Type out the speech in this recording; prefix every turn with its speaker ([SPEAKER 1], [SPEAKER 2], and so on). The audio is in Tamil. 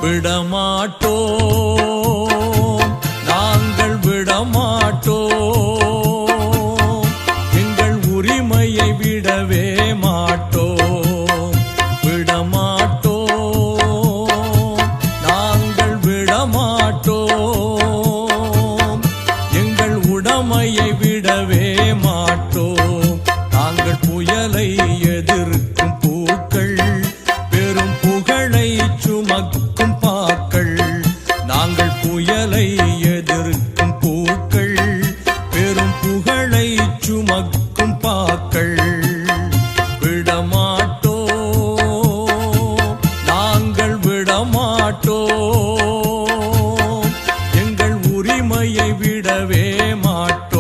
[SPEAKER 1] விடமாட்டோம், நாங்கள் விடமாட்டோம், எங்கள் உரிமையை விடவே மாட்டோம். விடமாட்டோம், நாங்கள் விடமாட்டோம், எங்கள் உடைமையை விடவே மாட்டோம். நாங்கள் புயலை எதிர்க்கும் பூக்கள், பெரும் புகழை சுமக்கும் பாக்கள். நாங்கள் புயலை எதிர்க்கும் பூக்கள், பெரும் புகழை சுமக்கும் பாக்கள். விடமாட்டோம், நாங்கள் விடமாட்டோம், எங்கள் உரிமையை விடவே மாட்டோம்.